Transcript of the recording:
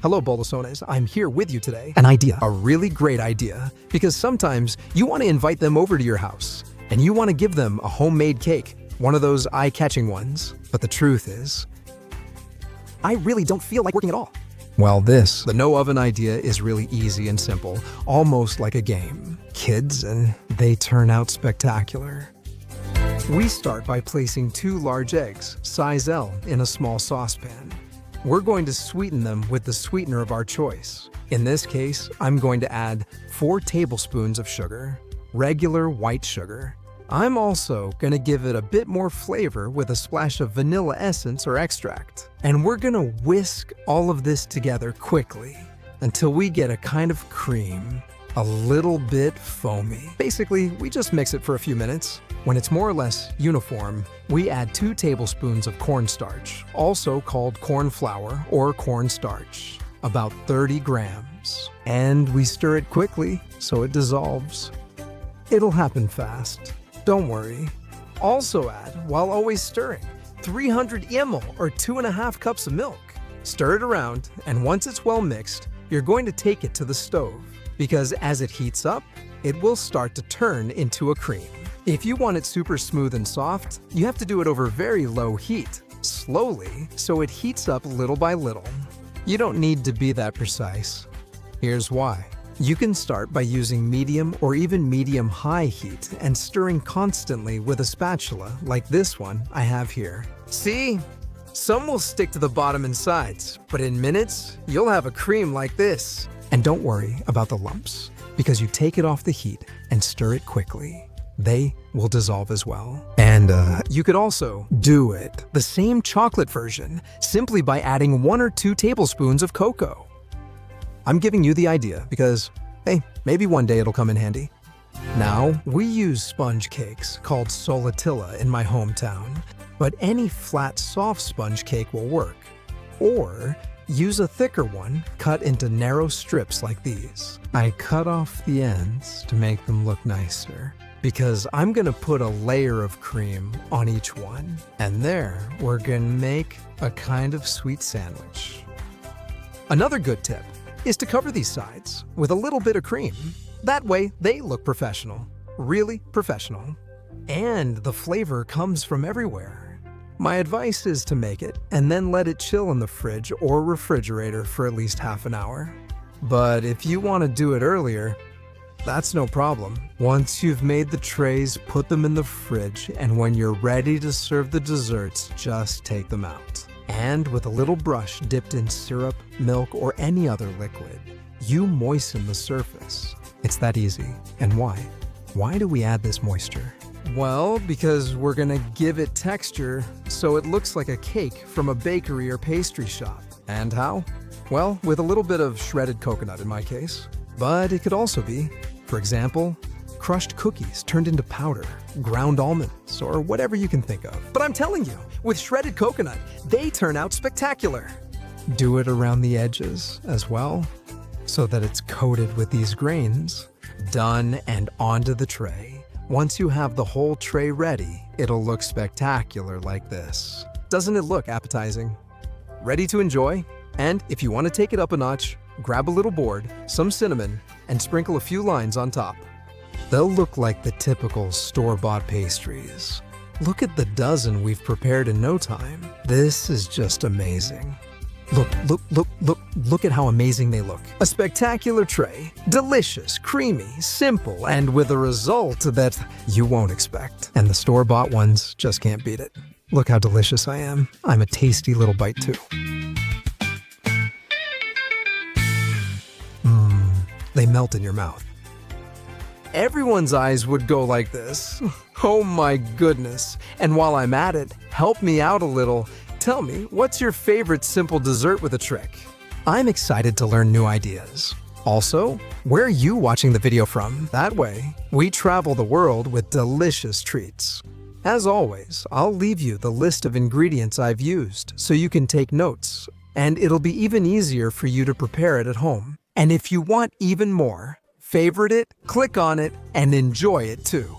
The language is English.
Hello, Bolosones. I'm here with you today. An idea. A really great idea. Because sometimes you want to invite them over to your house, and you want to give them a homemade cake, one of those eye-catching ones. But the truth is, I really don't feel like working at all. Well, the no-oven idea is really easy and simple, almost like a game. Kids, and they turn out spectacular. We start by placing 2 large eggs, size L, in a small saucepan. We're going to sweeten them with the sweetener of our choice. In this case, I'm going to add 4 tablespoons of sugar, regular white sugar. I'm also going to give it a bit more flavor with a splash of vanilla essence or extract. And we're going to whisk all of this together quickly until we get a kind of cream, a little bit foamy. Basically, we just mix it for a few minutes. When it's more or less uniform, we add 2 tablespoons of cornstarch, also called corn flour or cornstarch, about 30 grams. And we stir it quickly so it dissolves. It'll happen fast. Don't worry. Also add, while always stirring, 300 ml or 2.5 cups of milk. Stir it around, and once it's well mixed, you're going to take it to the stove, because as it heats up, it will start to turn into a cream. If you want it super smooth and soft, you have to do it over very low heat, slowly, so it heats up little by little. You don't need to be that precise. Here's why. You can start by using medium or even medium-high heat and stirring constantly with a spatula like this one I have here. See? Some will stick to the bottom and sides, but in minutes, you'll have a cream like this. And don't worry about the lumps, because you take it off the heat and stir it quickly. They will dissolve as well. And you could also do it, the same chocolate version, simply by adding 1 or 2 tablespoons of cocoa. I'm giving you the idea because, hey, maybe one day it'll come in handy. Now, we use sponge cakes called solatilla in my hometown, but any flat, soft sponge cake will work. Or use a thicker one cut into narrow strips like these. I cut off the ends to make them look nicer, because I'm gonna put a layer of cream on each one. And there, we're gonna make a kind of sweet sandwich. Another good tip is to cover these sides with a little bit of cream. That way, they look professional, really professional. And the flavor comes from everywhere. My advice is to make it and then let it chill in the fridge or refrigerator for at least half an hour. But if you want to do it earlier, that's no problem. Once you've made the trays, put them in the fridge, and when you're ready to serve the desserts, just take them out. And with a little brush dipped in syrup, milk, or any other liquid, you moisten the surface. It's that easy. And why? Why do we add this moisture? Well, because we're gonna give it texture so it looks like a cake from a bakery or pastry shop. And how? Well, with a little bit of shredded coconut in my case. But it could also be, for example, crushed cookies turned into powder, ground almonds, or whatever you can think of. But I'm telling you, with shredded coconut, they turn out spectacular. Do it around the edges as well, so that it's coated with these grains. Done, and onto the tray. Once you have the whole tray ready, it'll look spectacular like this. Doesn't it look appetizing? Ready to enjoy? And if you want to take it up a notch, grab a little board, some cinnamon, and sprinkle a few lines on top. They'll look like the typical store-bought pastries. Look at the dozen we've prepared in no time. This is just amazing. Look at how amazing they look. A spectacular tray, delicious, creamy, simple, and with a result that you won't expect. And the store-bought ones just can't beat it. Look how delicious I am. I'm a tasty little bite too. They melt in your mouth. Everyone's eyes would go like this. Oh my goodness. And while I'm at it, help me out a little. Tell me, what's your favorite simple dessert with a trick? I'm excited to learn new ideas. Also, where are you watching the video from? That way, we travel the world with delicious treats. As always, I'll leave you the list of ingredients I've used so you can take notes, and it'll be even easier for you to prepare it at home. And if you want even more, favorite it, click on it, and enjoy it too.